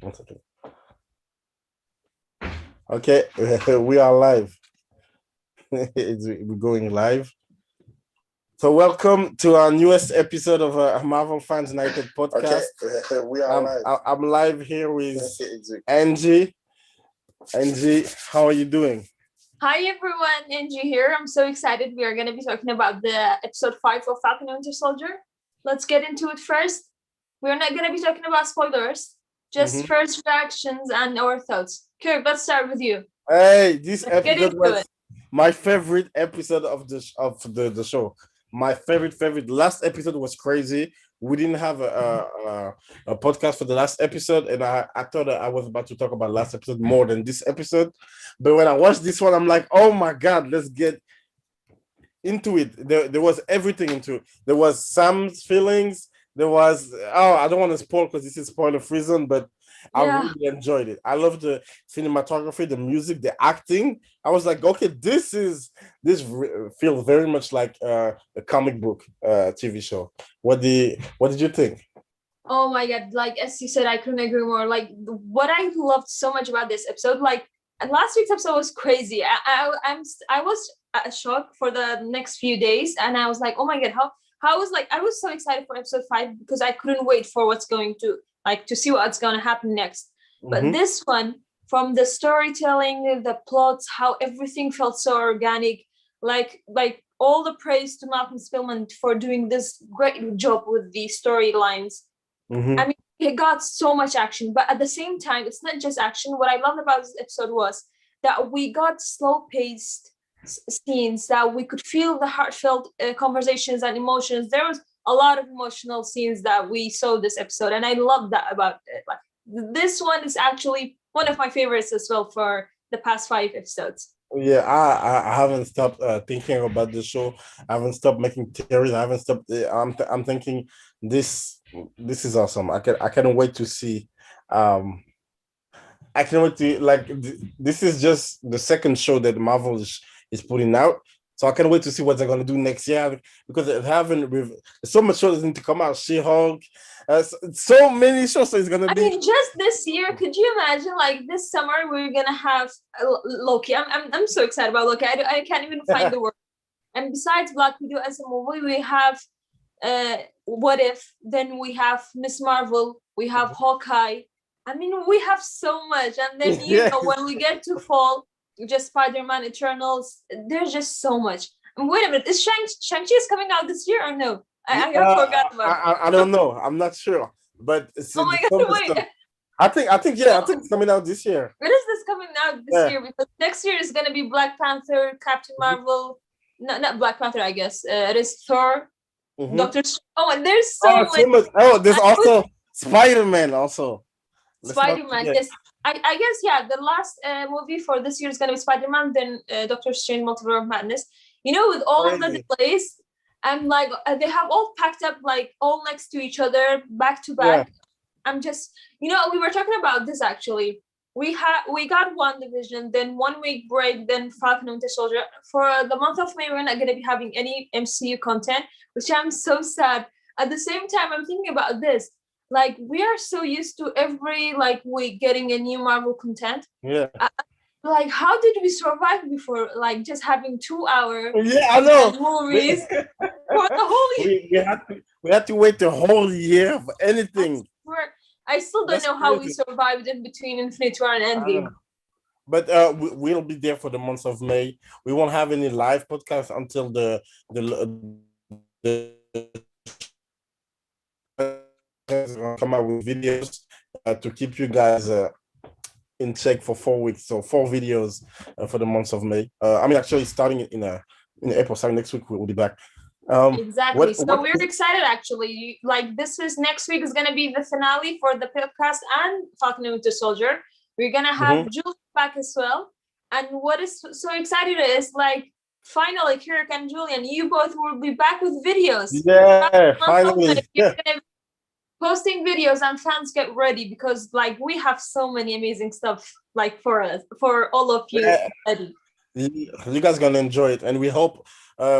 One second. Okay, we are live. We're going live. So welcome to our newest episode of Marvel Fans United podcast. Okay, we are live. I'm live here with Enje. Enje, how are you doing? Hi everyone, Enje here. I'm so excited. We are going to be talking about the episode 5 of Falcon and Winter Soldier. Let's get into it first. We're not going to be talking about spoilers, just first reactions and our thoughts. Kirk, let's start with you. Hey, this episode was my favorite episode of the show. My favorite. Last episode was crazy. We didn't have a podcast for the last episode, and I thought that I was about to talk about last episode more than this episode. But when I watched this one, I'm like, oh my God, let's get into it. There was everything into it. There was Sam's feelings. There was, I don't want to spoil because this is spoiler-free zone, but I really enjoyed it. I love the cinematography, the music, the acting. I was like, okay, this feels very much like a comic book TV show. What did you think? Oh my God, like as you said, I couldn't agree more. Like what I loved so much about this episode, like last week's episode was crazy. I was shocked for the next few days, and I was like, oh my God, I was so excited for episode 5 because I couldn't wait for what's going to see what's going to happen next. But this one, from the storytelling, the plots, how everything felt so organic, like all the praise to Malcolm Spillman for doing this great job with the storylines. I mean, it got so much action, but at the same time, it's not just action. What I loved about this episode was that we got slow-paced scenes, that we could feel the heartfelt conversations and emotions. There was a lot of emotional scenes that we saw this episode, and I love that about it. Like this one is actually one of my favorites as well for the past 5 episodes. Yeah, I haven't stopped thinking about the show. I haven't stopped making theories. I haven't stopped. I'm thinking this is awesome. I can't wait to see. I can't wait to this is just the second show that Marvel is putting out. So I can't wait to see what they're going to do next year, because there's so much shows that need to come out. She-Hulk, so many shows. So it's going to be. I mean, just this year, could you imagine? Like this summer, we're going to have Loki. I'm so excited about Loki. I can't even find the word. And besides Black Widow as a movie, we have What If. Then we have Miss Marvel. We have Hawkeye. I mean, we have so much. And then you know, when we get to fall, just Spider-Man Eternals, there's just so much. And wait a minute, is Shang-Chi is coming out this year or no? I forgot about it. I don't know. I'm not sure, but it's oh my God, wait. I think it's coming out this year. When is this coming out this year? Because next year is gonna be Black Panther, Captain Marvel, not Black Panther, I guess. It is Thor, Doctor. Oh, and there's so much. Oh, there's also Spider-Man also. Spider-Man, yes. I guess, the last movie for this year is going to be Spider-Man, then Doctor Strange Multiverse of Madness. You know, with all of the delays, and like they have all packed up like all next to each other, back to back. Yeah. I'm just, we were talking about this actually. We got WandaVision, then 1 week break, then Falcon and Winter Soldier. For the month of May, we're not going to be having any MCU content, which I'm so sad. At the same time, I'm thinking about this. Like, we are so used to every week getting a new Marvel content. Yeah. Like, how did we survive before? Like, just having 2 hour movies for the whole year. We had to wait the whole year for anything. I still don't know how we survived in between Infinity War and Endgame. But we'll be there for the month of May. We won't have any live podcasts until the come out with videos to keep you guys in check for 4 weeks. So 4 videos for the month of May. Actually starting in April. Sorry, next week we'll be back. Exactly. So we're excited actually. Like next week is gonna be the finale for the podcast and Falcon and Winter Soldier. We're gonna have Julien back as well. And what is so exciting is finally Kirk and Julien, you both will be back with videos. Yeah, finally. You're gonna be posting videos, and fans get ready because we have so many amazing stuff for all of you. You guys gonna enjoy it, and we hope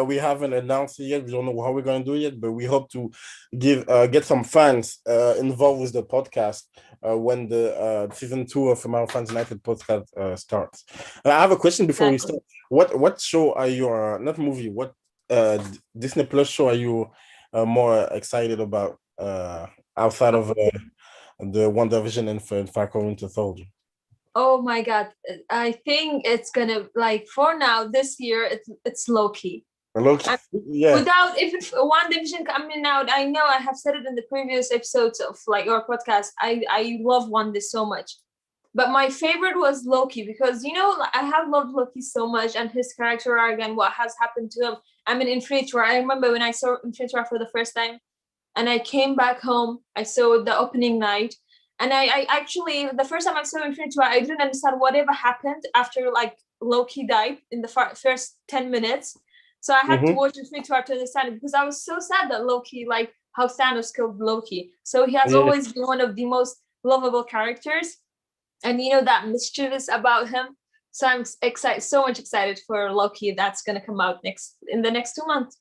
We haven't announced it yet. We don't know how we're going to do it yet, but we hope to get some fans involved with the podcast when the season 2 of Marvel Fans United podcast starts. I have a question before we start. What show are you, not movie, what Disney Plus show are you more excited about outside of the WandaVision and Falcon Winter Soldier? Oh my God. I think it's gonna, like, for now, this year, it's Loki. Yeah. Without, if WandaVision coming out, I know I have said it in the previous episodes of like our podcast. I love Wanda so much, but my favorite was Loki because I have loved Loki so much and his character arc and what has happened to him. I mean, Infinity War. I remember when I saw Infinity War for the first time, and I came back home. I saw the opening night, and I actually, the first time I saw Infinity War, I didn't understand whatever happened after like Loki died in the first 10 minutes. So I had to watch Infinity War to understand it because I was so sad that Loki, like how Thanos killed Loki. So he has always been one of the most lovable characters, and that mischievous about him. So I'm so much excited for Loki that's gonna come out in the next 2 months.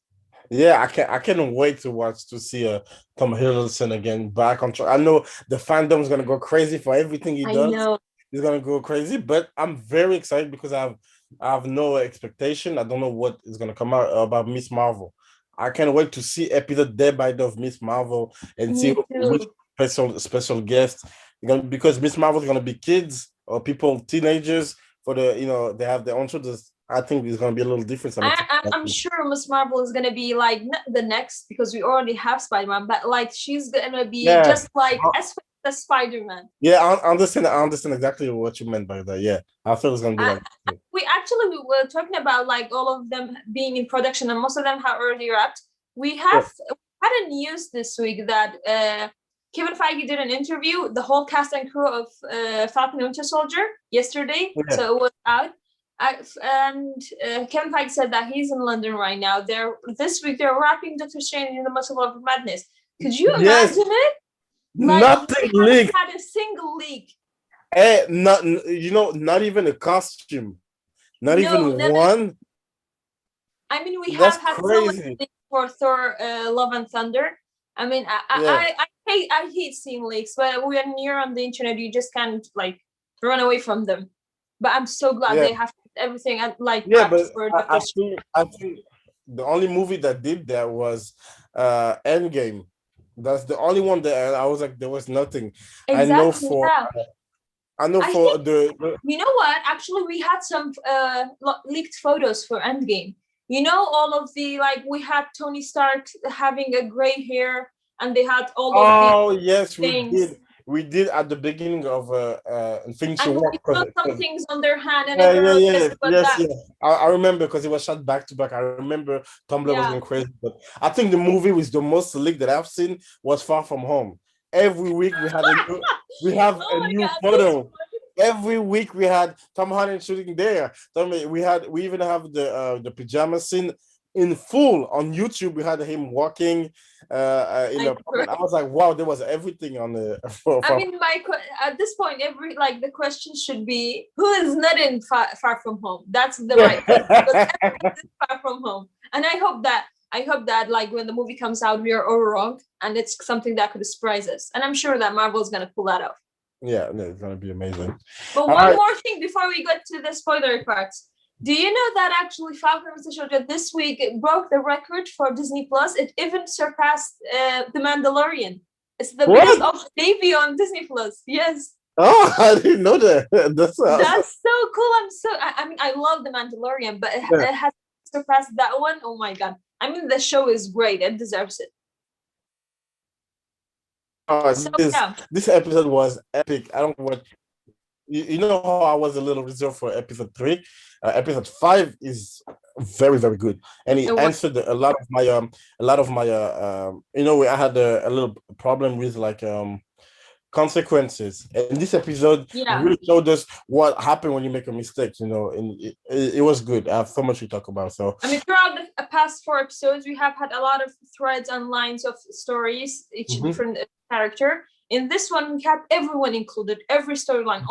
Yeah, I can't wait to see Tom Hiddleston again back on track. I know the fandom is gonna go crazy for everything he does. I know. He's gonna go crazy, but I'm very excited because I have no expectation. I don't know what is gonna come out about Miss Marvel. I can't wait to see episode day by day of Miss Marvel and see which special guests. Because Miss Marvel is gonna be kids or people, teenagers. For the they have their own show. I think it's going to be a little different. I'm sure Miss Marvel is going to be like not the next, because we already have Spider-Man, but like she's going to be just like as the Spider-Man. Yeah, I understand exactly what you meant by that. Yeah, I thought it was going to be like that. We were talking about like all of them being in production, and most of them have already wrapped. We had a news this week that Kevin Feige did an interview, the whole cast and crew of Falcon and Winter Soldier yesterday, so it was out. Kevin Feige said that he's in London right now. This week they're wrapping Doctor Strange in the Multiverse of Madness. Could you imagine it? Like, nothing leaked. Had a single leak. Not even a costume. Not even one. I mean, we have had so much leaks for Thor: Love and Thunder. I mean, I hate seeing leaks, but when you're on the internet, you just can't like run away from them. But I'm so glad they have everything like but I think the only movie that did that was Endgame. That's the only one that I was like, there was nothing. Exactly, I know for the you know what? Actually, we had some leaked photos for Endgame. All of the, like, we had Tony Stark having a gray hair, and they had all of the yes, things. We did at the beginning of Infinity War. Some things on their hand, and yes. I remember because it was shot back to back. I remember Tumblr was going crazy, but I think the movie with the most leak that I've seen was Far From Home. Every week we had a new photo. Every week we had Tom Holland shooting there. We even have the pajama scene in full on YouTube. We had him walking. I was like, wow, there was everything on the. I mean, at this point, the question should be, who is not in Far From Home? That's the right question, because everyone is Far From Home, and I hope that like when the movie comes out, we are all wrong, and it's something that could surprise us. And I'm sure that Marvel is gonna pull that off. Yeah, no, it's gonna be amazing. But one more thing before we get to the spoiler parts. Do you know that actually Falcon and Winter Soldier this week broke the record for Disney Plus? It even surpassed The Mandalorian. It's the biggest of debut on Disney Plus. Yes. Oh, I didn't know that. That's so cool. I mean, I love The Mandalorian, but it has surpassed that one. Oh my God. I mean, the show is great. It deserves it. This episode was epic. I don't know what you know how I was a little reserved for episode 3. Episode 5 is very, very good, and he answered a lot of my I had a little problem with like consequences, and this episode really showed us what happened when you make a mistake, and it was good. I have so much to talk about. So I mean, throughout the past 4 episodes, we have had a lot of threads and lines of stories, each different character. In this one, we had everyone included, every storyline.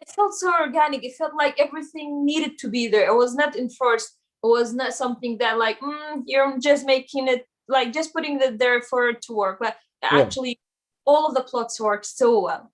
It felt so organic. It felt like everything needed to be there. It was not enforced was not something that like you're just making it like just putting it there for it to work, but actually all of the plots worked so well.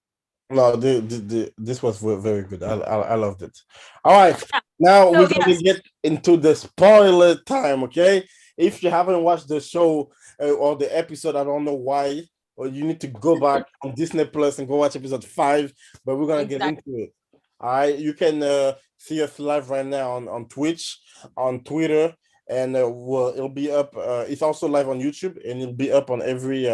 No, this was very good. I loved it. All right, now we're gonna get into the spoiler time. Okay, if you haven't watched the show or the episode, I don't know why, or you need to go back on Disney Plus and go watch episode 5. But we're gonna get into it. All right, you can see us live right now on Twitch, on Twitter, and it'll be up. It's also live on YouTube, and it'll be up on every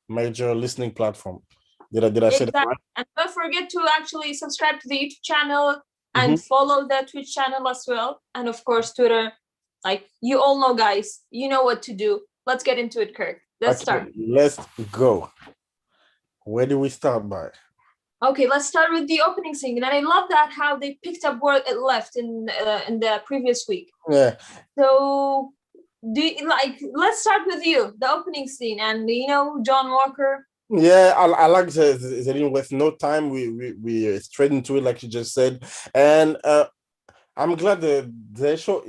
major listening platform. Did I say that right? And don't forget to actually subscribe to the YouTube channel and follow the Twitch channel as well. And of course, Twitter. Like you all know, guys, you know what to do. Let's get into it, Kirk. Let's start. Let's go. Where do we start by? Okay, let's start with the opening scene. And I love that how they picked up where it left in the previous week. Yeah. So, let's start with you, the opening scene, and John Walker. Yeah, I like they didn't waste no time. We straight into it, like you just said, and I'm glad they show.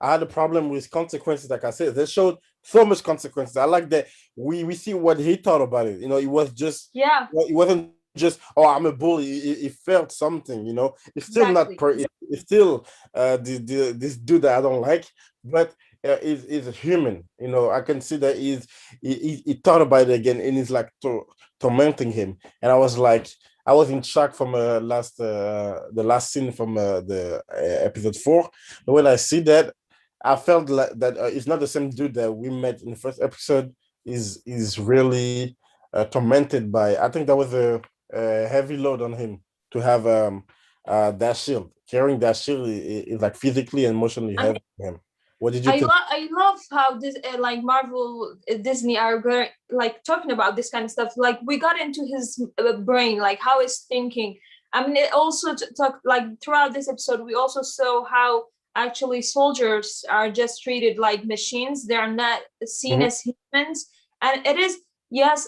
I had a problem with consequences, like I said. They showed so much consequences. I like that we see what he thought about it. It was just it wasn't just I'm a bully. He felt something. It's still not it's still this dude that I don't like, but. Is human, I can see that he thought about it again and he's like tormenting him, and I was in shock from the last scene from the episode 4. But when I see that, I felt like that it's not the same dude that we met in the first episode. Is really tormented by. I think that was a heavy load on him to have that shield. Carrying that shield is like physically and emotionally heavy for him. What did you think? I love how this Marvel, Disney are talking about this kind of stuff. Like we got into his brain, like how he's thinking. I mean, it also throughout this episode, we also saw how actually soldiers are just treated like machines. They are not seen as humans, and it is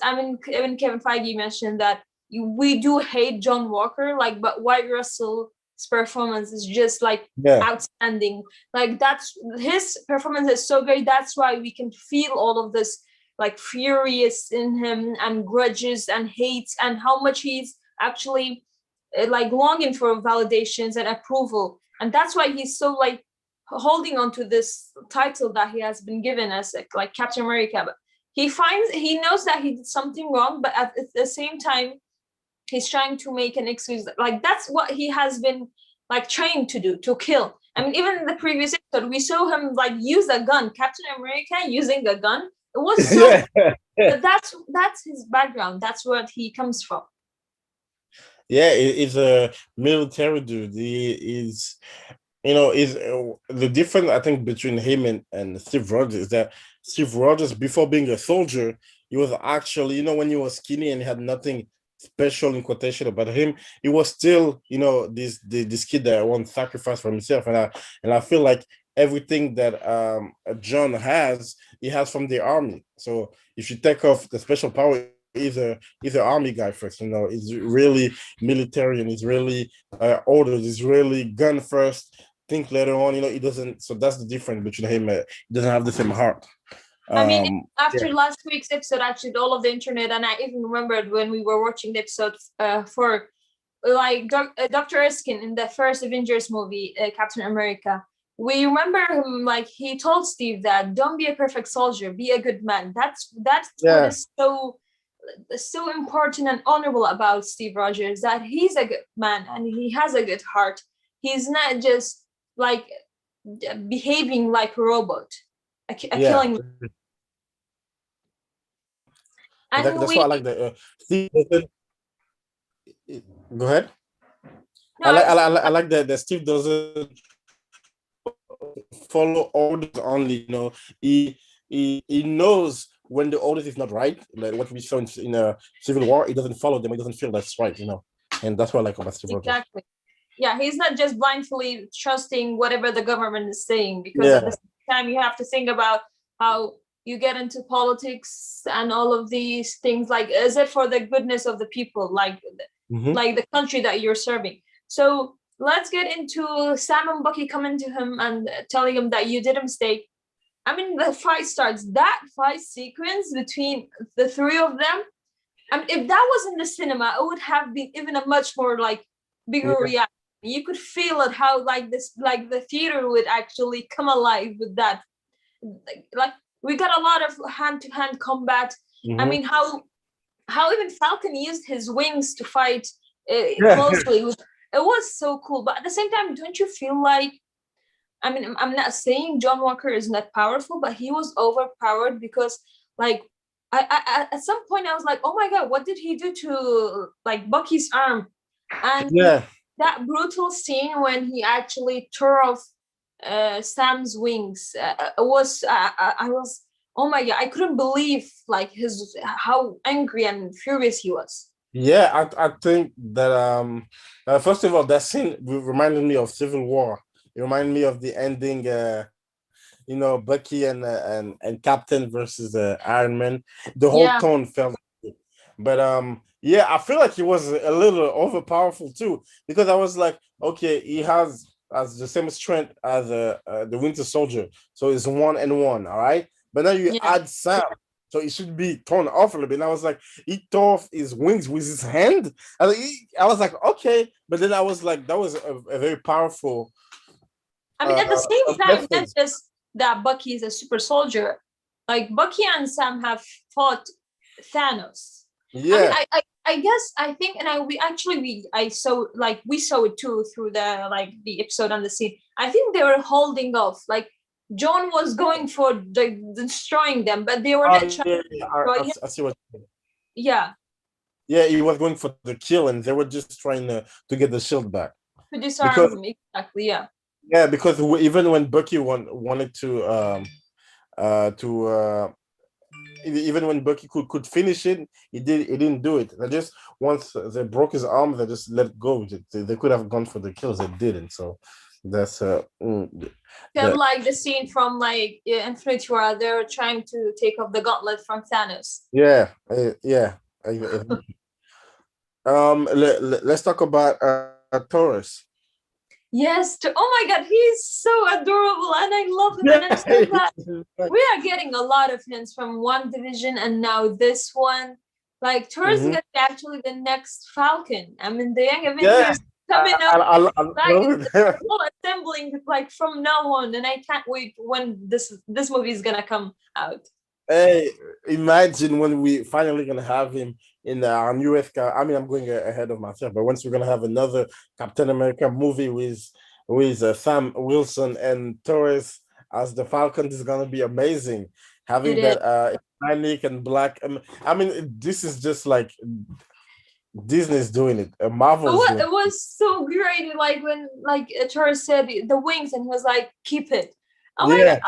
I mean, even Kevin Feige mentioned that we do hate John Walker, but White Russell. Performance is just outstanding. That's his performance is so great. That's why we can feel all of this furious in him and grudges and hates and how much he's actually longing for validations and approval. And that's why he's so holding on to this title that he has been given as Captain America. But he knows that he did something wrong, but at the same time he's trying to make an excuse. That's what he has been trained to do, to kill. I mean, even in the previous episode, we saw him use a gun. Captain America using a gun. It was so. That's his background. That's where he comes from. Yeah, it's a military dude. He is, is the difference I think between him and Steve Rogers is that Steve Rogers, before being a soldier, he was actually, when he was skinny and he had nothing special in quotation about him, he was still this kid that won't sacrifice for himself, and I feel like everything that John has, he has from the army. So if you take off the special power, he's an army guy first. He's really military and he's really orders. He's really gun first, think later on. He doesn't. So that's the difference between him. He doesn't have the same heart. I mean, after last week's episode, actually, all of the internet, and I even remembered when we were watching the episode for Dr. Erskine in the first Avengers movie, Captain America. We remember him he told Steve that don't be a perfect soldier, be a good man. That's what is so important and honorable about Steve Rogers, that he's a good man and he has a good heart. He's not just behaving like a robot. Killing. And that's why I like the Steve. Go ahead. No, I like that Steve doesn't follow orders only. He knows when the orders is not right. Like what we saw in a Civil War, he doesn't follow them. He doesn't feel that's right. And that's what I like about Steve Rogers. Exactly. Yeah, he's not just blindly trusting whatever the government is saying, because at the same time you have to think about how you get into politics and all of these things. Is it for the goodness of the people, the country that you're serving? So let's get into Sam and Bucky coming to him and telling him that you did a mistake. I mean, the fight starts. That fight sequence between the three of them. I mean, if that was in the cinema, it would have been even a much more like bigger reaction. You could feel it how like the theater would actually come alive with that. Like we got a lot of hand-to-hand combat. I mean, how even Falcon used his wings to fight closely. It was so cool. But at the same time, don't you feel like, I mean, I'm not saying John Walker is not powerful, but he was overpowered because like I at some point I was like, oh my god, what did he do to like Bucky's arm? And that brutal scene when he actually tore off Sam's wings was I was, oh my god, I couldn't believe like how angry and furious he was. Yeah, I think that first of all, that scene reminded me of Civil War. It reminded me of the ending, Bucky and Captain versus Iron Man. The whole tone felt like it. But I feel like he was a little overpowerful too, because I was like, okay, he has the same strength as the Winter Soldier, so it's 1-1, all right. But now you add Sam, so it should be torn off a little bit. And I was like, he tore off his wings with his hand. I was like, okay, but then I was like, that was a very powerful. I mean, at the same time, not just that Bucky is a super soldier. Like Bucky and Sam have fought Thanos. Yeah. I mean, I guess I think, and we saw it too through the episode on the scene. I think they were holding off. Like John was going for destroying them, but they were not trying to destroy him. I see what you mean. Yeah. Yeah, he was going for the kill, and they were just trying to get the shield back. To disarm him, exactly. Yeah. Yeah, because even when Bucky wanted to even when Bucky could finish it, he didn't do it. They just, once they broke his arm, they just let go. They could have gone for the kills, they didn't. So that's like the scene from Infinity War, they're trying to take off the gauntlet from Thanos. Yeah. Let's talk about Taurus. Yes. Oh my god, he's so adorable and I love him. And I'm so glad we are getting a lot of hints from WandaVision and now this one. Like Taurus is actually the next Falcon. I mean, the Young Avengers coming up, assembling like from now on, and I can't wait when this movie is gonna come out. Hey, imagine when we finally gonna have him in our newest. I mean, I'm going ahead of myself, but once we're gonna have another Captain America movie with Sam Wilson and Torres as the Falcon, is gonna be amazing. Having that Hispanic and black. I mean, this is just like Disney's doing it. Marvel. It was so great. Like when Torres said the wings, and he was like, "Keep it." Oh my god!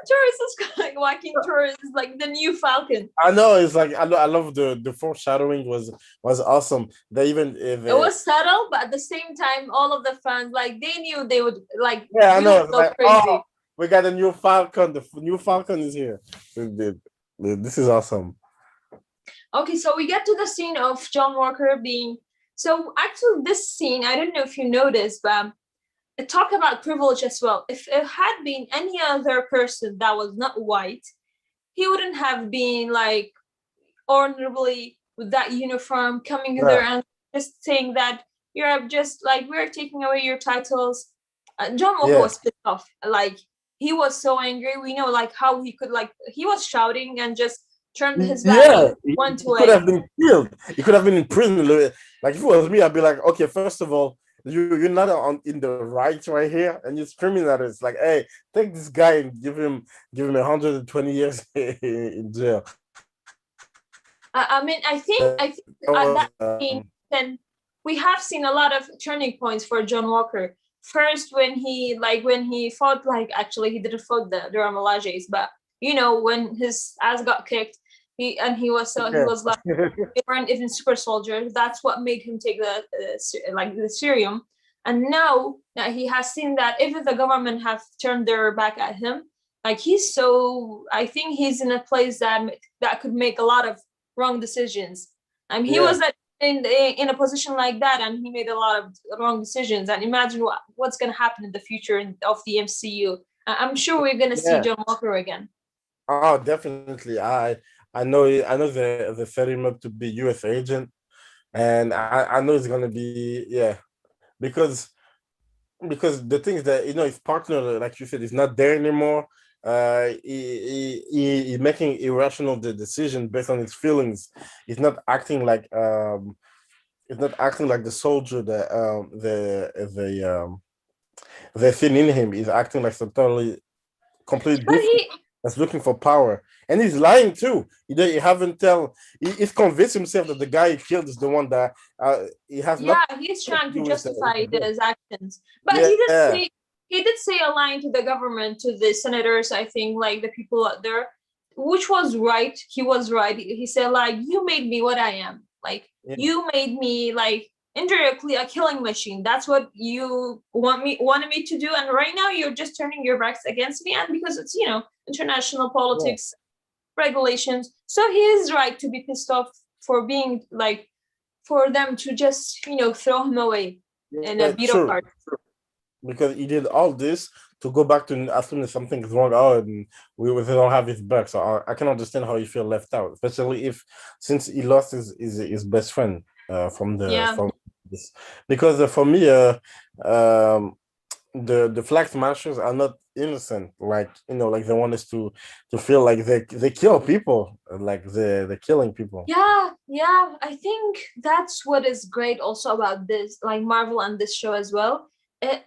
Taurus is like Joaquin Taurus is like the new Falcon. I know, it's like I love the foreshadowing was awesome. They even it was subtle, but at the same time, all of the fans they knew they would like. Yeah, I know. It's like, crazy. We got a new Falcon. The new Falcon is here. This is awesome. Okay, so we get to the scene of John Walker being. So actually, this scene, I don't know if you noticed, but. Talk about privilege as well. If it had been any other person that was not white, he wouldn't have been like honorably with that uniform coming there and just saying that you're just like, we're taking away your titles. John Walker was pissed off. Like he was so angry. We know like how he could he was shouting and just turned his back one way. He could have been killed. He could have been in prison. Like if it was me, I'd be like, okay, first of all, you're not in the right here, and you're screaming at us like, "Hey, take this guy and give him 120 years in jail." I mean, I think that scene, then we have seen a lot of turning points for John Walker. First, when he fought, actually he didn't fight the Durhamalages, but when his ass got kicked, he was like they weren't even super soldiers. That's what made him take the serum. And now that he has seen that even the government have turned their back at him, I think he's in a place that could make a lot of wrong decisions. He was in a position like that, and he made a lot of wrong decisions. And imagine what's going to happen in the future of the MCU. I'm sure we're going to see John Walker again. Oh, definitely. I know they set him up to be U.S. agent, and I know it's gonna be because the thing is that his partner, like you said, is not there anymore. He's making irrational decision based on his feelings. He's not acting like the soldier that the thing in him. He's acting like some totally completely different. That's looking for power, and he's lying too. He haven't tell. He's convinced himself that the guy he killed is the one that he has. Yeah, he's trying to justify his actions, but he did say a line to the government, to the senators, I think, like the people out there, which was right. He was right. He said, like, you made me what I am. Like, you made me, like, indirectly a killing machine. That's what you wanted me to do, and right now you're just turning your backs against me, and because it's international politics, regulations. So he is right to be pissed off for being like, for them to just throw him away in a beat up part. Because he did all this to go back to as soon as something is wrong. And we don't have his back. So I can understand how you feel left out, especially since he lost his best friend from this. Because for me, the flag smashers are not innocent. Like like they want us to feel like they kill people, like they're killing people. Yeah, I think that's what is great also about this, like Marvel and this show as well.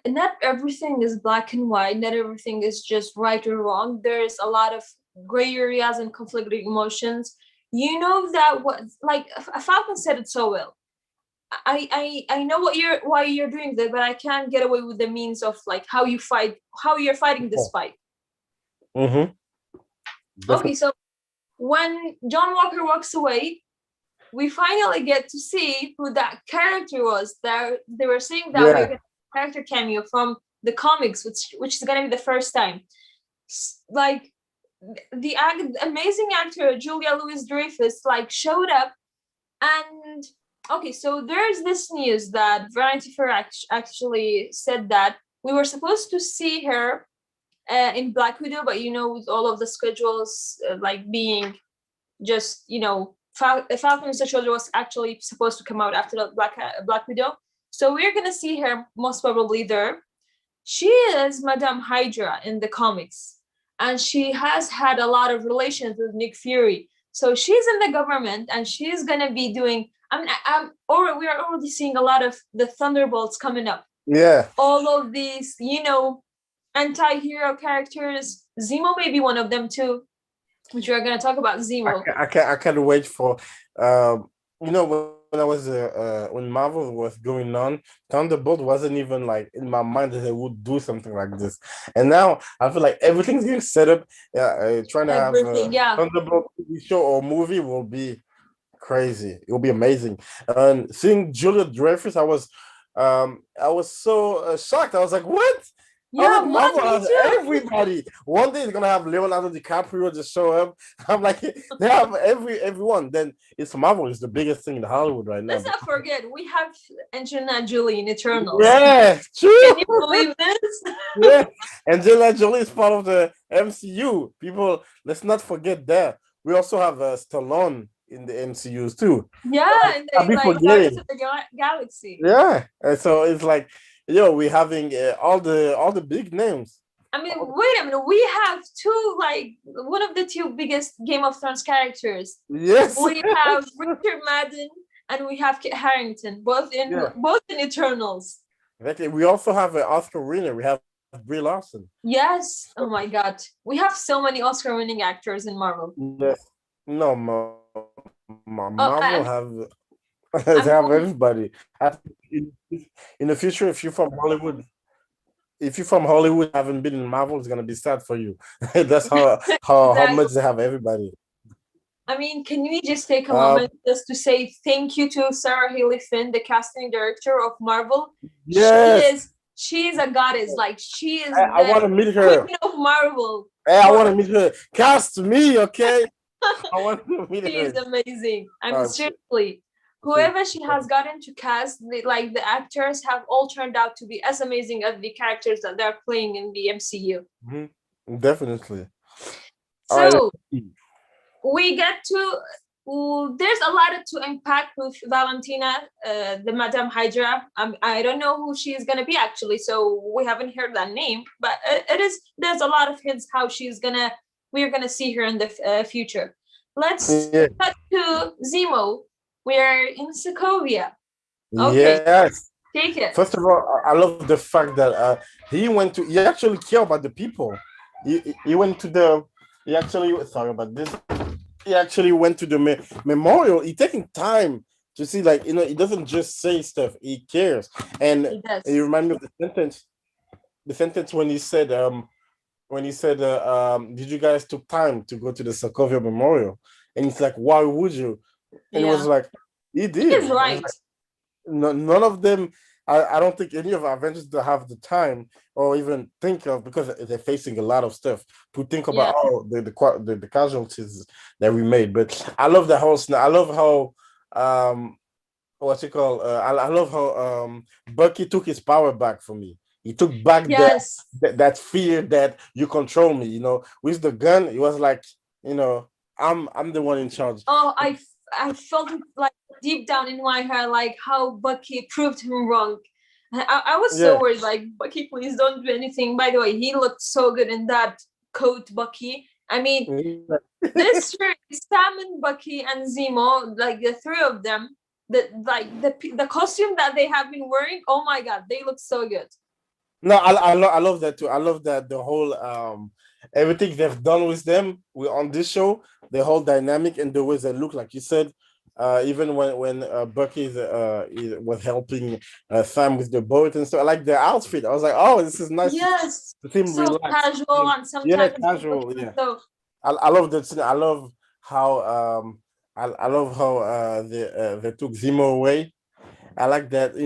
Not everything is black and white. Not everything is just right or wrong. There's a lot of gray areas and conflicting emotions. That Falcon said it so well. I know why you're doing that, but I can't get away with the means of like how you're fighting this fight. Mm-hmm. Okay, so when John Walker walks away, we finally get to see who that character was. They were saying that we're going to character cameo from the comics, which is going to be the first time. Like the amazing actor Julia Louis-Dreyfus showed up, and okay, so there's this news that Vanity Fair actually said that we were supposed to see her in Black Widow, but with all of the schedules being just Falcon and the Soldier was actually supposed to come out after the Black Widow. So we're going to see her most probably there. She is Madame Hydra in the comics, and she has had a lot of relations with Nick Fury. So she's in the government, and she's going to be doing, we are already seeing a lot of the Thunderbolts coming up. Yeah. All of these, anti-hero characters. Zemo may be one of them too, which we're going to talk about Zemo. I can't wait for, when I was when Marvel was going on, Thunderbolt wasn't even like in my mind that they would do something like this, and now I feel like everything's getting set up. Trying to have Thunderbolt TV show or movie will be crazy. It will be amazing. And seeing Julia Dreyfus, I was so shocked. I was like, what? Yeah, Marvel has everybody. One day it's gonna have Leonardo DiCaprio just show up. I'm like, they have everyone. Then it's Marvel is the biggest thing in Hollywood right now. Let's not forget, we have Angelina Jolie in Eternals. Yeah, true. Can you believe this? Yeah, Angelina Jolie is part of the MCU. People, let's not forget that. We also have Stallone in the MCUs too. Yeah, in the Guardians of the Galaxy. Yeah, and so it's like, we're having all the big names. I mean, wait a minute. We have one of the two biggest Game of Thrones characters. Yes. We have Richard Madden and we have Kit Harington, both in Eternals. Exactly. We also have an Oscar winner. We have Brie Larson. Yes. Oh my God. We have so many Oscar-winning actors in Marvel. Yes. No, Marvel have. They have everybody. In the future, if you're from Hollywood, haven't been in Marvel, it's gonna be sad for you. That's how much they have everybody. I mean, can we just take a moment just to say thank you to Sarah Haley Finn, the casting director of Marvel? Yes. She is a goddess. Like, she is I want to meet her. Queen of Marvel. Hey, I want to meet her. Cast me, okay? I want to meet her. She is amazing. I mean, seriously. whoever she has gotten to cast, the actors have all turned out to be as amazing as the characters that they're playing in the MCU. Definitely. So we get to. There's a lot to unpack with Valentina, the Madame Hydra. I don't know who she is gonna be actually, so we haven't heard that name. But there's a lot of hints how we're gonna see her in the future. Let's cut to Zemo. We're in Sokovia. Okay. Yes. Take it. First of all, I love the fact that he actually care about the people. He went to the. He actually sorry about this. He actually went to the memorial. He taking time to see, he doesn't just say stuff. He cares, and he remind me of the sentence when he said, did you guys took time to go to the Sokovia Memorial? And it's like, why would you? And it was like, he did. He's right. None of them. I don't think any of our Avengers will have the time or even think of, because they're facing a lot of stuff to think about the casualties that we made. But I love the whole. I love how what's it called? I love how Bucky took his power back for me. He took back that fear that you control me. With the gun, it was like, I'm the one in charge. Oh, I felt it like deep down in my heart, like how Bucky proved him wrong. I was so worried, like, Bucky, please don't do anything. By the way, he looked so good in that coat, Bucky. I mean, this shirt, Sam and Bucky and Zemo, like the three of them, the costume that they have been wearing, oh my God, they look so good. No, I love that too. I love that the whole everything they've done with them on this show, the whole dynamic and the ways they look, like you said. Even when Bucky was helping Sam with the boat and so, I like the outfit. I was like, oh, this is nice. Yes, to see him so relaxed. casual and sometimes casual. Yeah, so. I love that scene. I love how I love how they took Zemo away. I like that.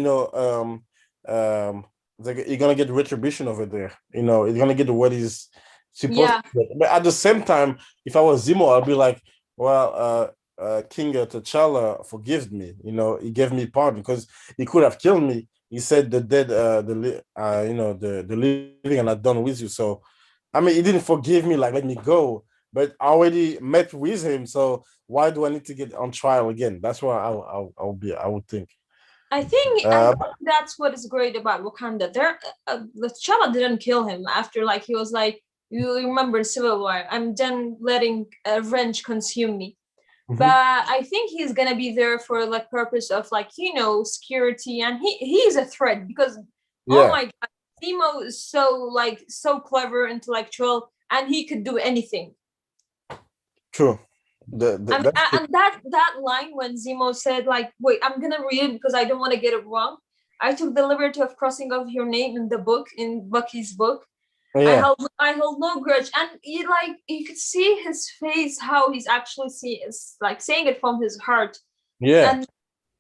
You're gonna get retribution over there. He's gonna get what he's supposed to get. But at the same time, if I was Zemo, I'd be like, well, King T'Challa forgives me. He gave me pardon because he could have killed me. He said the dead, the living are not done with you. So, I mean, he didn't forgive me, like let me go. But I already met with him. So why do I need to get on trial again? That's why I would think. I think that's what is great about Wakanda. T'Challa didn't kill him after, like, he was like, you remember Civil War, I'm done letting revenge consume me. But I think he's gonna be there for like purpose of security, and he's a threat because oh my God, Zemo is so clever, intellectual, and he could do anything. True. And that line when Zemo said, like, wait, I'm gonna read it because I don't want to get it wrong. I took the liberty of crossing off your name in the book, in Bucky's book. I hold no grudge, and you could see his face, how he's actually saying it from his heart. And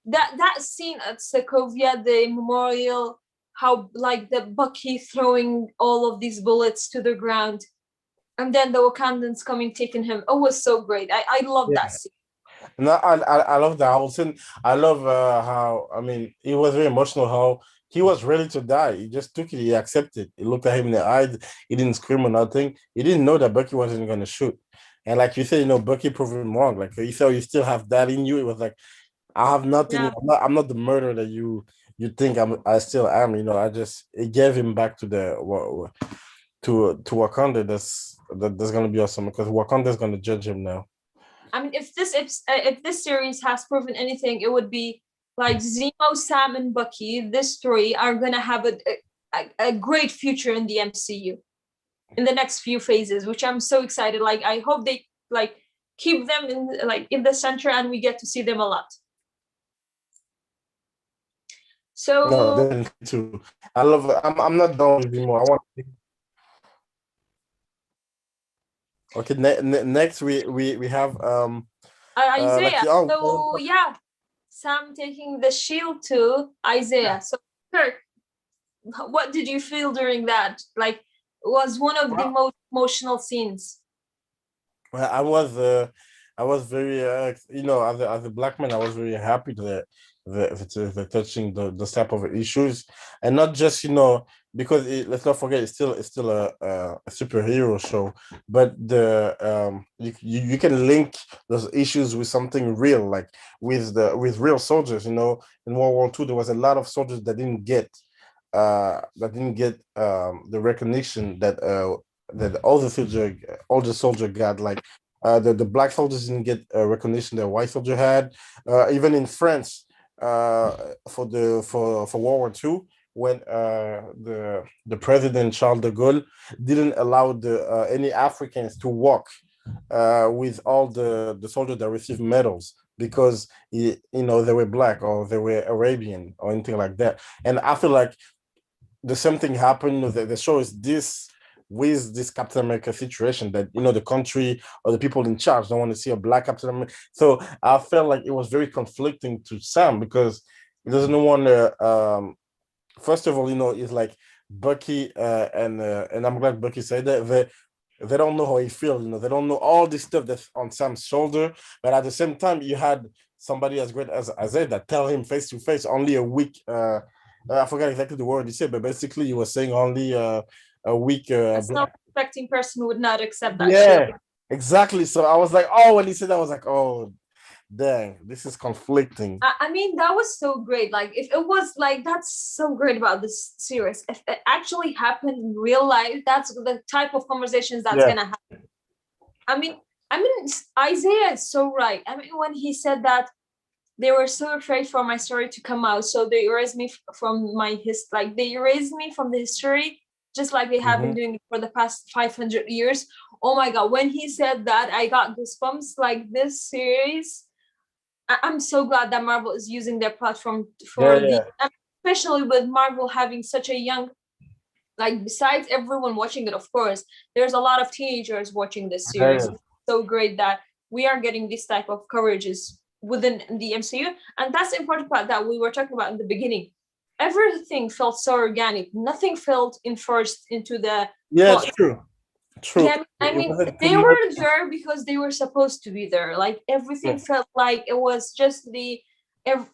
that scene at Sokovia, the memorial, how like the Bucky throwing all of these bullets to the ground, and then the Wakandans coming taking him. It was so great. I love that scene. No, I love that whole scene. I love how, I mean, it was very emotional how he was ready to die. He just took it. He accepted. He looked at him in the eyes. He didn't scream or nothing. He didn't know that Bucky wasn't going to shoot. And like you said, Bucky proved him wrong. Like he said, you still have that in you. It was like, I have nothing. Yeah. I'm not the murderer that you think I still am. It gave him back to Wakanda. That's going to be awesome because Wakanda is going to judge him now. I mean, if this series has proven anything, it would be like Zemo, Sam, and Bucky. These three are gonna have a great future in the MCU in the next few phases, which I'm so excited. Like, I hope they keep them in the center, and we get to see them a lot. So no, too. I love it. I'm not done with Zemo. I want. Okay, next we have Isaiah. Sam taking the shield to Isaiah. Yeah. So Kirk, what did you feel during that? Like, it was one of the most emotional scenes. I was I was very, as a black man, I was very happy that the touching those type of issues, and not just because let's not forget it's still a superhero show, but you can link those issues with something real, like with real soldiers. In World War II, there was a lot of soldiers that didn't get the recognition that all the soldier got, like the black soldiers didn't get recognition that white soldier had. Even in France, for World War II, when the president Charles de Gaulle didn't allow any Africans to walk with all the soldiers that received medals because they were black or they were Arabian or anything like that. And I feel like the same thing happened. The show is this with this Captain America situation that the country or the people in charge don't want to see a black Captain America. So I felt like it was very conflicting to Sam because he doesn't want to. First of all, it's like Bucky and I'm glad Bucky said that they don't know how he feels. They don't know all this stuff that's on Sam's shoulder. But at the same time, you had somebody as great as Isaiah that tell him face to face only a week. I forgot exactly the word he said, but basically he was saying only a week. A self-respecting person would not accept that Yeah, shit. exactly. So I was like, oh, when he said that, I was like, oh, dang, this is conflicting. I mean, that was so great. Like, if it was like, that's so great about this series. If it actually happened in real life, that's the type of conversations that's gonna happen. I mean, Isaiah is so right. I mean, when he said that they were so afraid for my story to come out, so they erased me from they erased me from the history, just like they have been doing it for the past 500 years. Oh my God, when he said that, I got goosebumps. Like, this series, I'm so glad that Marvel is using their platform especially with Marvel having such a young, like, besides everyone watching it, of course, there's a lot of teenagers watching this series. It's so great that we are getting this type of coverages within the MCU. And that's the important part that we were talking about in the beginning. Everything felt so organic. Nothing felt enforced into the plot. It's true. True. Yeah, I mean, they were there because they were supposed to be there. Like, everything felt like it was just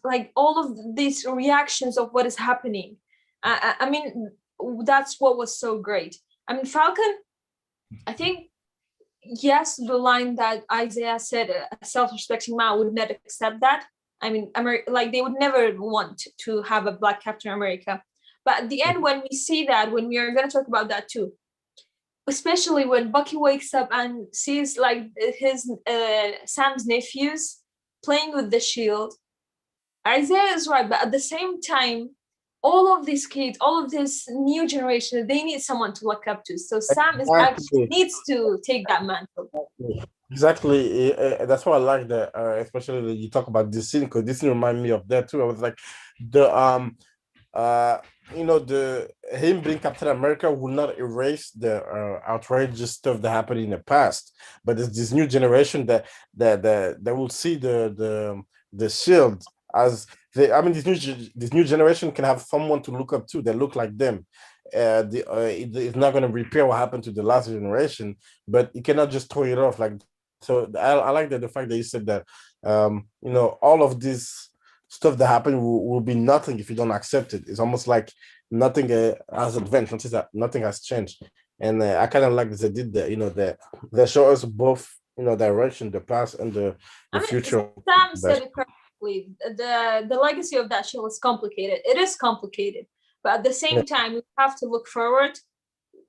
like all of these reactions of what is happening. I mean, that's what was so great. I mean, Falcon, I think, yes, the line that Isaiah said, a self-respecting man would not accept that. I mean, like, they would never want to have a black Captain America. But at the end, when we see that, when we are going to talk about that too, especially when Bucky wakes up and sees like his Sam's nephews playing with the shield, Isaiah is right, but at the same time, all of these kids, all of this new generation, they need someone to look up to. So Sam actually needs to take that mantle. Exactly. That's why I like that, especially you talk about this scene, because this scene reminded me of that too. I was like, him being Captain America will not erase the outrageous stuff that happened in the past, but there's this new generation that will see the shield as this new generation can have someone to look up to that look like them. It's not going to repair what happened to the last generation, but you cannot just throw it off. Like, so I like that the fact that you said that all of this stuff that happened will be nothing if you don't accept it. It's almost like nothing has advanced, nothing has changed. And I kind of like that they did that, that they show us both, direction, the past and the future. Sam said it correctly. The legacy of that show is complicated. It is complicated. But at the same time, we have to look forward,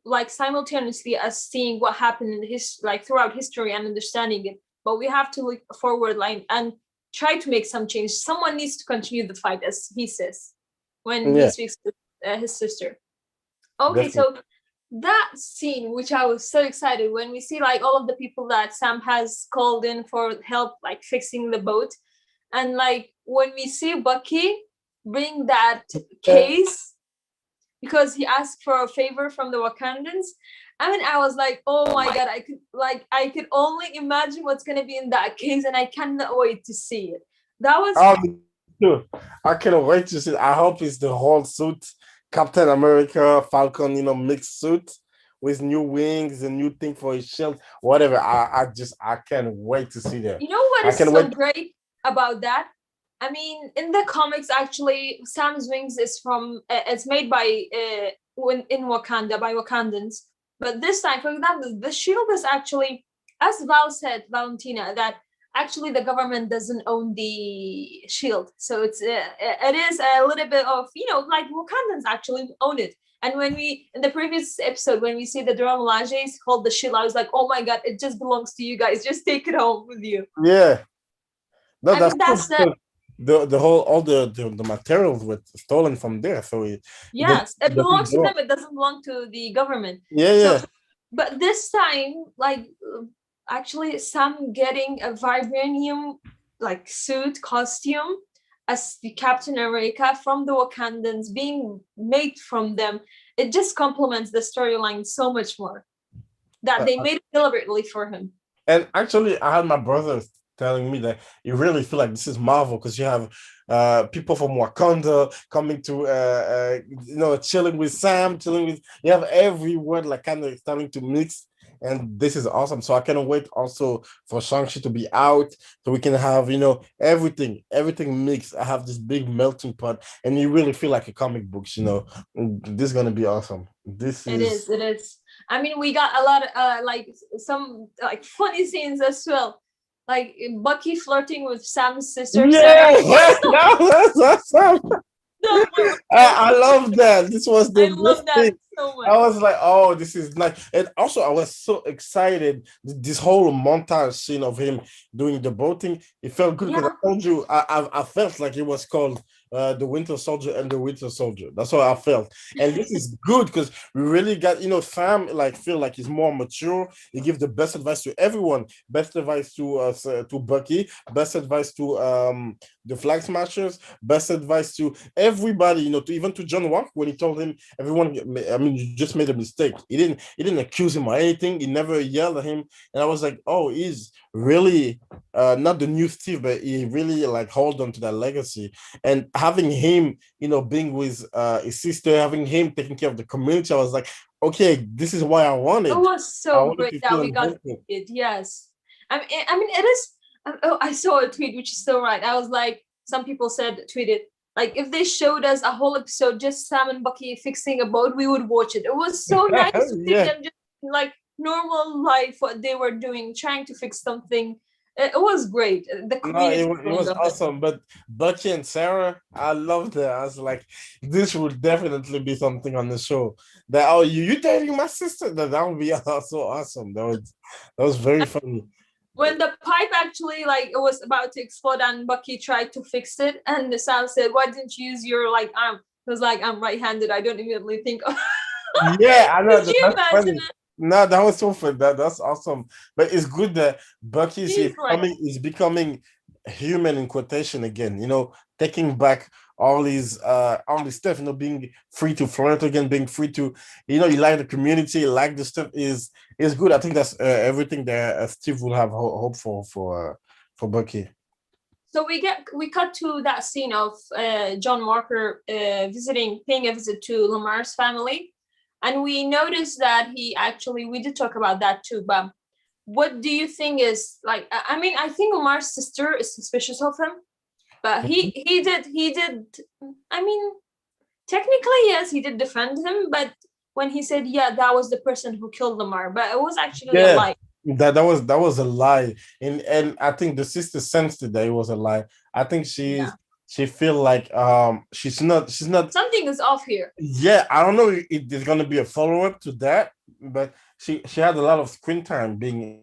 like, simultaneously as seeing what happened in throughout history and understanding it. But we have to look forward, and try to make some change. Someone needs to continue the fight, as he says when he speaks to his sister. Okay, definitely. So that scene, which I was so excited when we see like all of the people that Sam has called in for help, like fixing the boat, and like when we see Bucky bring that case because he asked for a favor from the Wakandans. I mean, I was like, oh my God, I could only imagine what's going to be in that case, and I cannot wait to see it. That was... I cannot wait to see it. I hope it's the whole suit, Captain America, Falcon, mixed suit with new wings, a new thing for his shield, whatever. I can't wait to see that. You know what I is can so wait. great about that? I mean, in the comics, actually, Sam's wings is from it's made by in Wakanda by Wakandans. But this time, for example, the shield is actually, as Val said, Valentina, that actually the government doesn't own the shield, so it is a little bit of, you know, like Wakandans actually own it. And when we in the previous episode, when we see the Dora Milajes hold the shield, I was like, oh my god, it just belongs to you guys. Just take it home with you. Yeah, no, I that's mean, true that's the because the whole all the materials were stolen from there, so it doesn't, yes, it it doesn't belongs to go. them. It doesn't belong to the government. Yeah, So, yeah. but this time, like, actually, Sam getting a vibranium like suit costume as the Captain America from the Wakandans being made from them, it just complements the storyline so much more that they made it deliberately for him. And actually, I had my brother telling me that you really feel like this is Marvel because you have people from Wakanda coming to chilling with Sam, chilling with you have every word like kind of starting to mix. And this is awesome. So I cannot wait also for Shang-Chi to be out so we can have, everything mixed. I have this big melting pot and you really feel like a comic books, This is gonna be awesome. This It is is, it is. I mean, we got a lot of like some like funny scenes as well. Like Bucky flirting with Sam's sister Sarah. yeah, that's awesome. That part was so I love that. This was the I best love that thing. so I much. was like, oh, this is nice. And also, I was so excited. This whole montage scene of him doing the boating, it felt good because Yeah. I told you, I felt like it was called The Winter Soldier and the Winter Soldier. That's what I felt. And this is good because we really got, Sam, like, feel like he's more mature. He gives the best advice to everyone. Best advice to Bucky. Best advice to the Flag Smashers. Best advice to everybody, to even to John Walker when he told him everyone. I mean, you just made a mistake. He didn't accuse him or anything. He never yelled at him, and I was like, oh, he's really not the new Steve, but he really like hold on to that legacy. And having him, being with his sister, having him taking care of the community, I was like, okay, this is what I It wanted. was I so wanted great to that feel we got invented. it. Yes. I mean, it is. Oh, I saw a tweet which is so right. I was like, some people tweeted, like, if they showed us a whole episode just Sam and Bucky fixing a boat, we would watch it. It was so nice to see Yeah. them just like normal life, what they were doing, trying to fix something. It was great. The No, community it feeling was of it. awesome. But Bucky and Sarah, I loved that. I was like, this would definitely be something on the show. That oh, you dating my sister? That would be so awesome. That was very funny. When the pipe actually like it was about to explode and Bucky tried to fix it, and Sam said, "Why didn't you use your like arm?" He was like, "I'm right-handed. I don't immediately think." Yeah, I know Could that, you that's imagine funny. it? No, that was so fun. That's awesome. But it's good that Bucky He's right. is becoming human in quotation again. Taking back all his stuff. Being free to flirt again, being free to, you like the community, like the stuff is good. I think that's everything that Steve will have hope for Bucky. So we cut to that scene of John Walker paying a visit to Lamar's family, and we noticed that we did talk about that too. But what do you think is like? I mean, I think Lamar's sister is suspicious of him, but he did. I mean, technically yes, he did defend him, but when he said yeah, that was the person who killed Lamar, but it was actually a Yeah, lie. that was a lie, and I think the sister sensed it that it was a lie. I think Yeah, she feel like she's not. something is off here. Yeah, I don't know if there's gonna be a follow up to that, but she had a lot of screen time being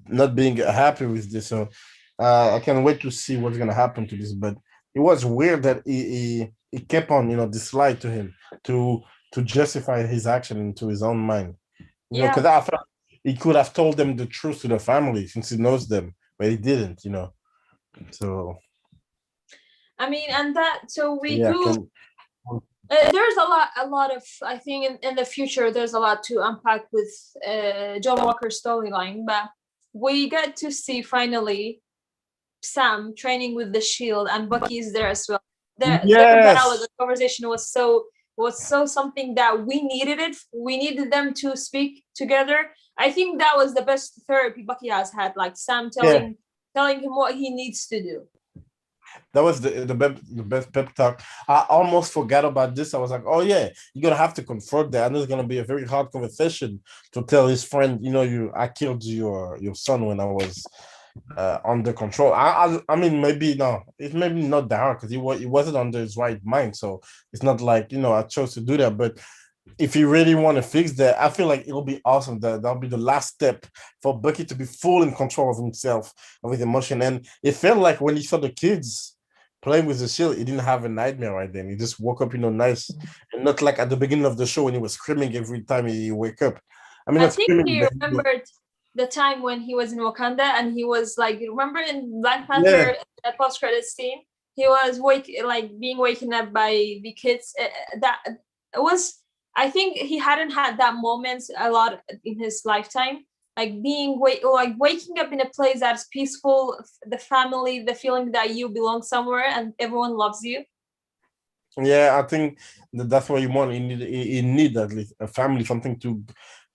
not being happy with this. So I can't wait to see what's gonna happen to this. But it was weird that he kept on this lie to him to justify his action into his own mind. Yeah. Because I thought he could have told them the truth to the family since he knows them, but he didn't. So I mean, and that so we yeah, do. There's a lot of I think in the future there's a lot to unpack with John Walker's storyline, but we get to see finally Sam training with the Shield, and Bucky is there as well. The yes, dialogue, the conversation was so was so something that we needed it. We needed them to speak together. I think that was the best therapy Bucky has had. Like Sam telling him what he needs to do. That was the best pep talk. I almost forgot about this. I was like, oh yeah, you're gonna have to confront that. I know it's gonna be a very hard conversation to tell his friend, I killed your son when I was under control. I mean, maybe no, it's maybe not that hard because he wasn't under his right mind. So it's not like I chose to do that. But if you really want to fix that, I feel like it'll be awesome. That'll be the last step for Bucky to be full in control of himself, of his emotion. And it felt like when he saw the kids playing with the shield, he didn't have a nightmare right then. He just woke up, nice, and not like at the beginning of the show when he was screaming every time he wake up. I mean, I think he remembered the time when he was in Wakanda and he was like, remember in Black Panther, that post-credit scene, he was being waken up by the kids. That it was. I think he hadn't had that moment a lot in his lifetime, like waking up in a place that's peaceful, the family, the feeling that you belong somewhere and everyone loves you. Yeah, I think that's what you want. You need at least a family, something to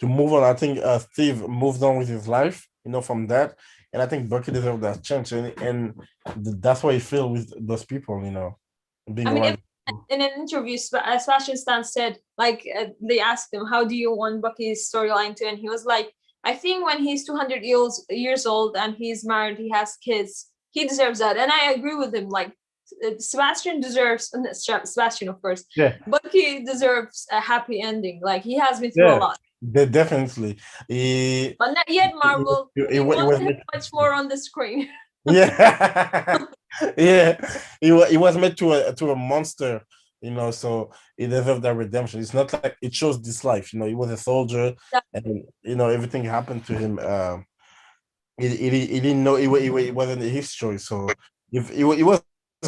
move on. I think Steve moved on with his life, from that, and I think Bucky deserves that chance, and that's what he feels with those people, being around. In an interview, Sebastian Stan said, they asked him, how do you want Bucky's storyline to end? He was like, I think when he's 200 years old and he's married, he has kids, he deserves that. And I agree with him. Like, Sebastian deserves, Sebastian, of course, Bucky deserves a happy ending. Like, he has been through a lot. Definitely. But not yet, Marvel. He wanted much more on the screen. Yeah. Yeah, he was made to a monster, so he deserved that redemption. It's not like it shows this life, he was a soldier, and everything happened to him. He didn't know it wasn't his choice. So if it was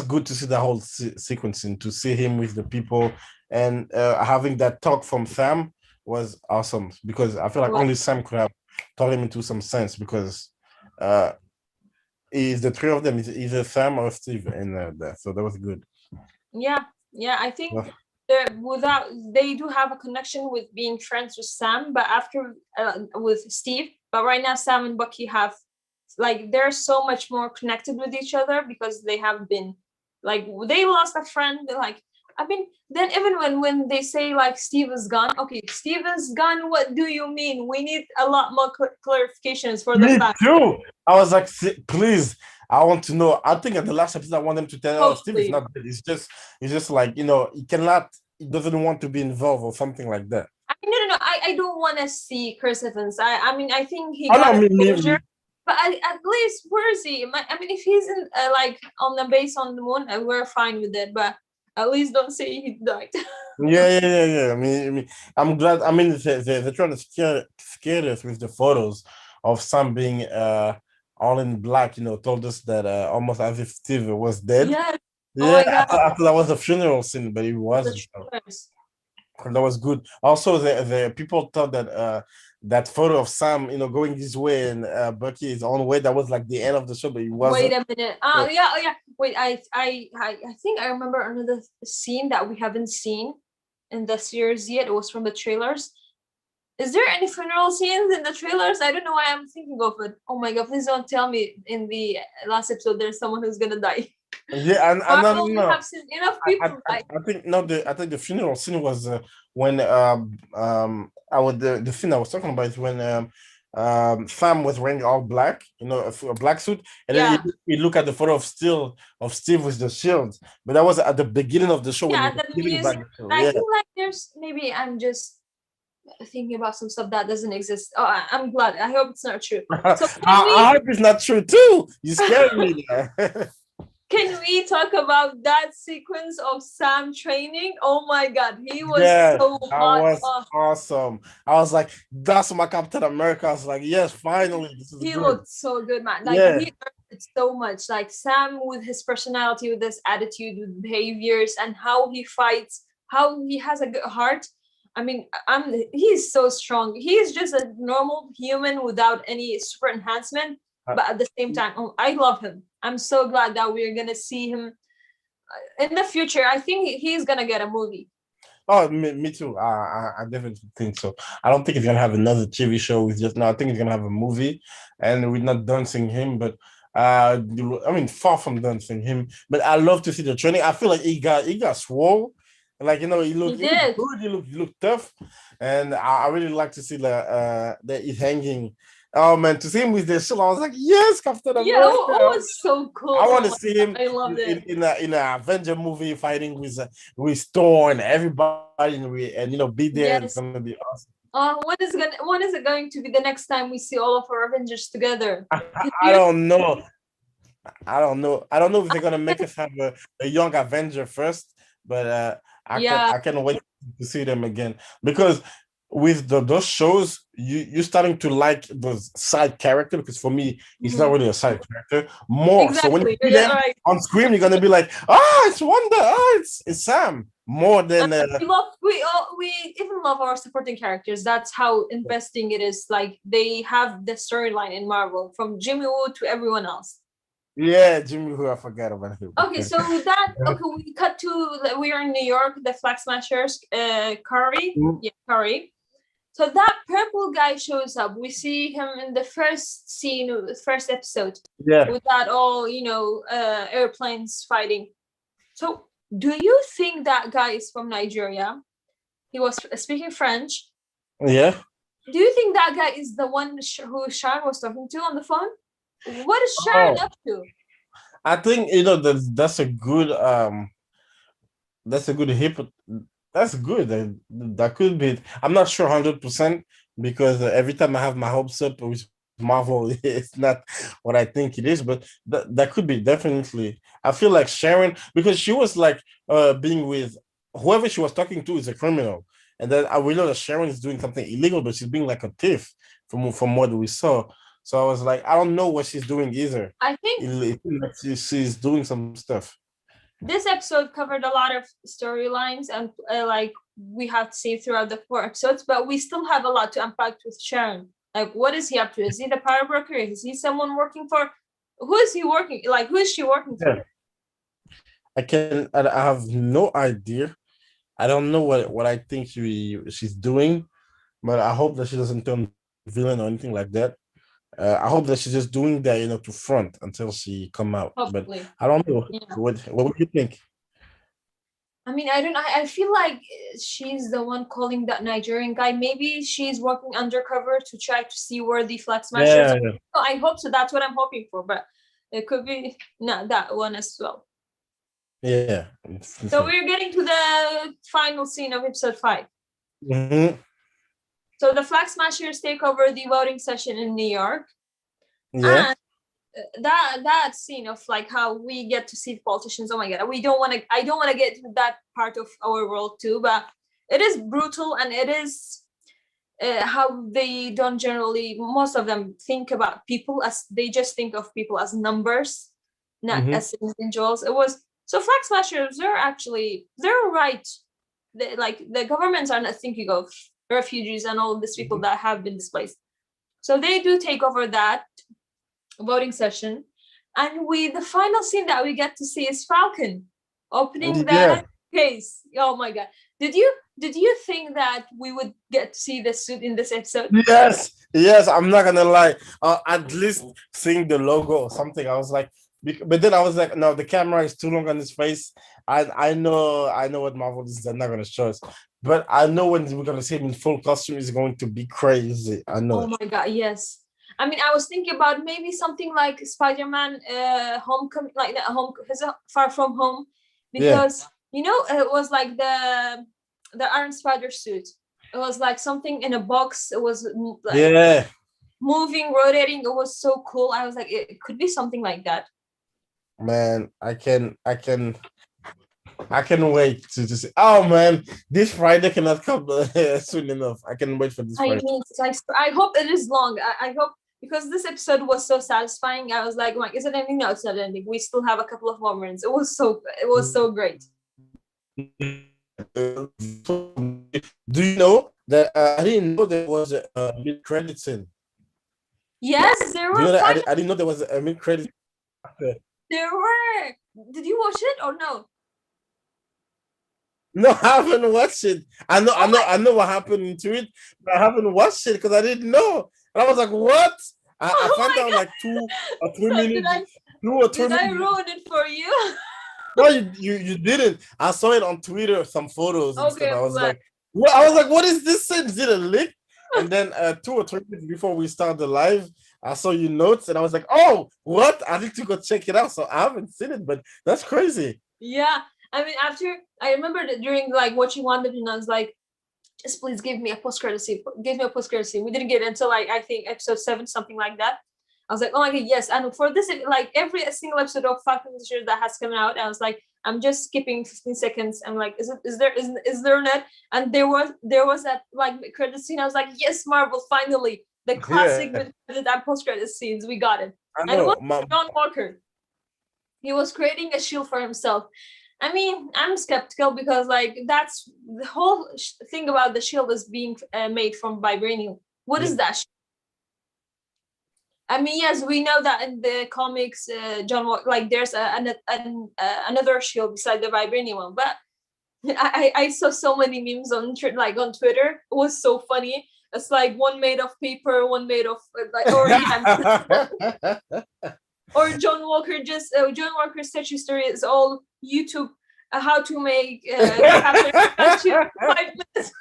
good to see the whole sequence and to see him with the people and having that talk from Sam was awesome, because I feel like only Sam could have taught him into some sense, because is the three of them is either Sam or Steve in there, so that was good. Yeah, I think they do have a connection with being friends with Sam, but after with Steve. But right now, Sam and Bucky have they're so much more connected with each other because they have been they lost a friend. Then even when they say Steve is gone, okay, Steve is gone, what do you mean? We need a lot more clarifications for the fact. Me too. I was like, please, I want to know. I think at the last episode I want them to tell Steve is not dead. It's just he doesn't want to be involved or something like that. No, I don't want to see Chris Evans. I think he got closure. But at least where is he? If he's in on the base on the moon, we're fine with it. But at least don't say he died. Yeah. I'm glad. They're trying to scare us with the photos of Sam being all in black. Told us that almost as if Steve was dead. Yes. Yeah. I thought that was a funeral scene, but it wasn't. That was good. Also, the people thought that that photo of Sam, going this way and Bucky is on the way. That was the end of the show, but it wasn't. Wait a minute. Yeah. Wait, I think I remember another scene that we haven't seen in the series yet. It was from the trailers. Is there any funeral scenes in the trailers? I don't know why I'm thinking of it. Oh my god! Please don't tell me in the last episode there's someone who's gonna die. Yeah, and no. Have seen enough people die. I think the funeral scene was when the scene I was talking about is when Sam was wearing all black, a black suit, and then you look at the photo of Steve with the shield. But that was at the beginning of the show. Yeah, at the music. I feel like there's maybe I'm just thinking about some stuff that doesn't exist. Oh, I'm glad. I hope it's not true. So I hope it's not true too. You scared me. Can we talk about that sequence of Sam training? Oh my god, he was so awesome. I was like, that's my Captain America. I was like, yes, finally. He looked so good, man. He earned it so much. Sam with his personality, with his attitude, with behaviors, and how he fights, how he has a good heart. He's so strong. He's just a normal human without any super enhancement. But at the same time, I love him. I'm so glad that we're gonna see him in the future. I think he's gonna get a movie. Oh, me too. I definitely think so. I don't think he's gonna have another TV show with just now. I think he's gonna have a movie, and we're not done seeing him. But I mean, far from done seeing him. But I love to see the training. I feel like he got swole, like He he looked did. good. He looked tough, and I really like to see that he's hanging. Oh man, to see him with the shield, I was like, yes, Captain Yeah, it America. was so cool. I Oh want to my see God, him I loved in it. in a Avenger movie fighting with Thor and everybody, and be there. It's Yes. gonna be awesome. When is it going to be the next time we see all of our Avengers together? Could I you? don't know. I don't know. I don't know if they're gonna make us have a young Avenger first, but Yeah. I can wait to see them again because with those shows, you're starting to like those side character because for me, he's not Mhm. really a side character more. So when you Exactly. see Yeah, them right. on screen, you're gonna be like, it's Wanda, it's Sam, more than We even love our supporting characters. That's how investing it is. Like they have the storyline in Marvel from Jimmy Woo to everyone else. yeah, Jimmy who I forgot about him. Okay, so we cut to we are in New York, the Flag Smashers, Curry. Yeah, Curry. So that purple guy shows up. We see him in the first scene, first episode, Yeah, with that all airplanes fighting. So, do you think that guy is from Nigeria? He was speaking French. yeah. Do you think that guy is the one who Sharon was talking to on the phone? What is Sharon Oh, up to? I think that's a good hip. That's good. That could be. I'm not sure 100% because every time I have my hopes up with Marvel, it's not what I think it is. But that could be definitely. I feel like Sharon because she was like being with whoever she was talking to is a criminal, and then we know that Sharon is doing something illegal, but she's being like a thief from what we saw. So I was like, I don't know what she's doing either. I think It seems like she's doing some stuff. this episode covered a lot of storylines and like we have seen throughout the 4 episodes, but we still have a lot to unpack with Sharon. Like, what is he up to? Is he the power broker? Is he someone working for? Who is he working? Like, who is she working for? Yeah. I have no idea. I don't know what I think she's doing, but I hope that she doesn't turn villain or anything like that. I hope that she's just doing that, to front until she come out. But Hopefully, I don't know. yeah. What would you think? I mean, I don't know. I feel like she's the one calling that Nigerian guy. Maybe she's working undercover to try to see where the Flag Smashers are. Yeah, So I hope so. That's what I'm hoping for. But it could be not that one as well. yeah. So we're getting to the final scene of episode 5. Mm-hmm. So the Flag Smashers take over the voting session in New York. Yeah. And that scene of like how we get to see politicians, oh my god, I don't want to get to that part of our world too, but it is brutal and it is how they don't generally, most of them think about people as, they just think of people as numbers, not as individuals. It was so Flag Smashers, they're right. Like the governments are not thinking of refugees and all of these people that have been displaced. So they do take over that voting session, and the final scene that we get to see is Falcon opening the case. Oh my god! Did you think that we would get to see the suit in this episode? Yes. I'm not gonna lie. At least seeing the logo or something, I was like, but then I was like, no, the camera is too long on his face. I know what Marvel is. They're not gonna show us, but I know when we're gonna see him in full costume, it's going to be crazy. I know. Oh my god! Yes. I mean, I was thinking about maybe something like Spider-Man, Homecoming, like the Far From Home, because it was like the Iron Spider suit. It was like something in a box. It was like moving, rotating. It was so cool. I was like, it could be something like that. Man, I can wait to see. Oh man, this Friday cannot come soon enough. I can wait for this Friday. I hope it is long. I hope, because this episode was so satisfying. I was like, is it ending? No, it's not ending. We still have a couple of moments. It was so great. Do you know that I didn't know there was a mid-credit scene? Yes, there were. You know that I didn't know there was a mid-credit. There were. Did you watch it or no? No, I haven't watched it. I know what happened into it, but I haven't watched it because I didn't know. And I was like, what? I Oh found my out god! like 2 or 3 minutes, Did 2 or 3 minutes. I ruin it for you? No, you didn't. I saw it on Twitter, some photos and stuff. Okay, I I'm was glad. like, what? I was like, what is this? Is it a leak? And then 2 or 3 minutes before we start the live, I saw your notes and I was like, oh, what? I need to go check it out. So I haven't seen it, but that's crazy. Yeah, I mean, after I remember that during like watching WandaVision, I was like, just please give me a post-credit scene. Give me a post-credit scene. We didn't get it until like I think episode 7, something like that. I was like, oh my god, yes. And for this, like every single episode of Falcon that has come out, I was like, I'm just skipping 15 seconds. I'm like, is there net? And there was that like credit scene. I was like, yes, Marvel, finally, the classic Yeah, mid and post-credit scenes. We got it. I And it was know. John Walker. He was creating a shield for himself. I mean, I'm skeptical because like that's the whole thing about the shield is being made from vibranium. What is that? I mean, yes, we know that in the comics, John like there's another shield beside the vibranium one, but I saw so many memes on like on Twitter. It was so funny. It's like one made of paper, one made of like or John Walker's statue story is all YouTube how to make statue 5 minutes.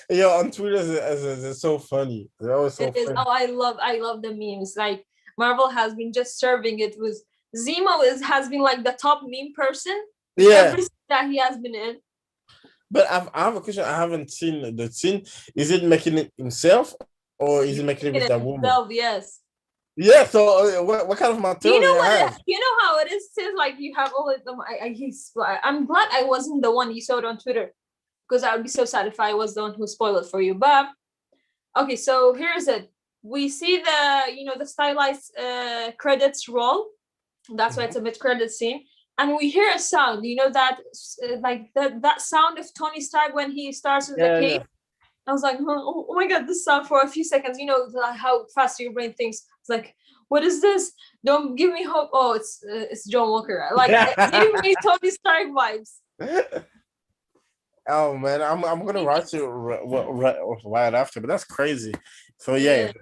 Yeah, on Twitter it's so funny. They're always so funny. Oh, I love the memes. Like Marvel has been just serving it with Zemo has been like the top meme person. Yeah. Every that he has been in. But I have a question. I haven't seen the scene. Is it making it himself or is he making it with that woman? Himself, yes. Yeah. So what kind of material? You know what? You know how it is. Since like you have all of them. I'm glad I wasn't the one you saw it on Twitter, because I would be so sad if I was the one who spoiled it for you. But okay, so here's it. We see the stylized credits roll. That's why it's a mid-credit scene. And we hear a sound, that like that sound of Tony Stark when he starts in the cave. I was like, oh my god, this sound for a few seconds. How fast your brain thinks. It's like, what is this? Don't give me hope. Oh, it's John Walker. Like, giving me Tony Stark vibes. Oh man, I'm gonna watch it right after, but that's crazy. So yeah,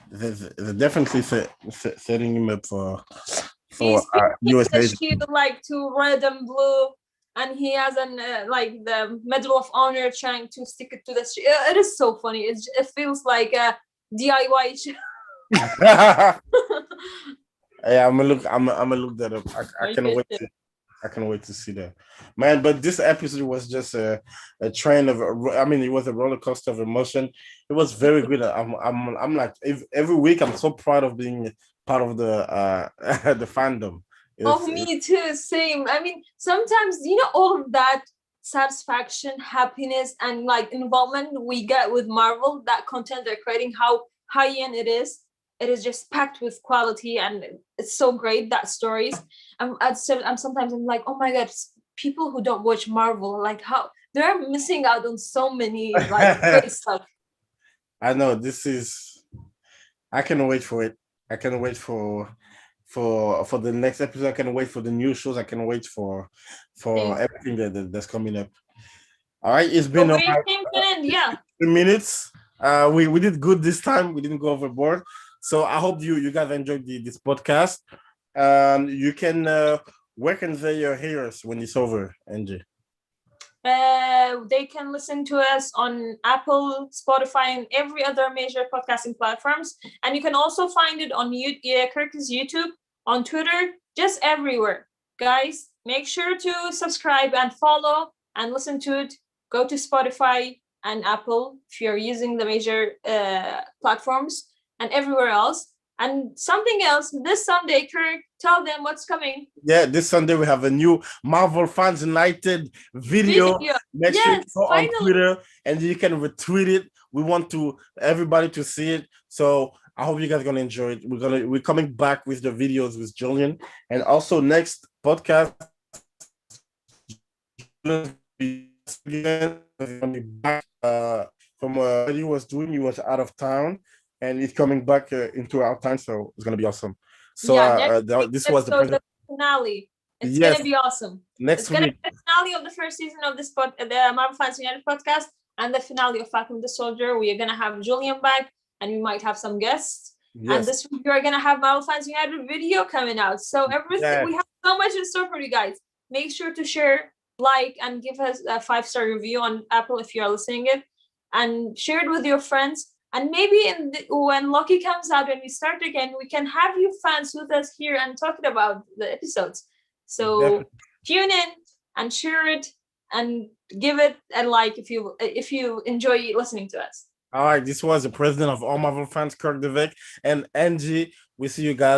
they're definitely setting him up for USA. Like to red and blue, and he has like the Medal of Honor trying to stick it to the street. It is so funny. It feels like a DIY. Yeah, I'm gonna look that up. I can't wait to. I can't wait to see that, man. But this episode was just a train of. I mean, it was a roller coaster of emotion. It was very good. I'm like every week. I'm so proud of being part of the the fandom. Me too. Same. I mean, sometimes all of that satisfaction, happiness, and like involvement we get with Marvel. That content they're creating, how high end it is. It is just packed with quality, and it's so great that stories. I'm sometimes I'm like, oh my god, people who don't watch Marvel, like how they're missing out on so many like great stuff. I know this is. I can't wait for it. I can't wait for the next episode. I can wait for the new shows. I can wait for everything that's coming up. All right, it's been 3 minutes. We did good this time. We didn't go overboard. So I hope you guys enjoyed this podcast. You can where can they hear us when it's over, Enje? They can listen to us on Apple, Spotify, and every other major podcasting platforms. And you can also find it on Kirk's YouTube, on Twitter, just everywhere. Guys, make sure to subscribe and follow and listen to it. Go to Spotify and Apple if you're using the major platforms, and everywhere else. And something else, this Sunday, Kirk, tell them what's coming. Yeah, this Sunday we have a new Marvel Fans United video. Make sure you go on Twitter and you can retweet it. We want everybody to see it. So I hope you guys are gonna enjoy it. We're coming back with the videos with Julien, and also next podcast. Back from what he was doing. He was out of town. And it's coming back into our time, so it's gonna be awesome. So this was the finale. It's gonna be awesome. Next week. Be the finale of the first season of this the Marvel Fans United podcast, and the finale of Falcon the Soldier. We are gonna have Julien back, and we might have some guests. Yes. And this week we're gonna have Marvel Fans United video coming out. So everything we have so much in store for you guys. Make sure to share, like, and give us a 5-star review on Apple if you are listening it, and share it with your friends. And maybe when Loki comes out, when we start again, we can have you fans with us here and talking about the episodes. So tune in and share it and give it a like if you enjoy listening to us. All right, this was the president of all Marvel fans, Kirk Deveyck, and Enje. We see you guys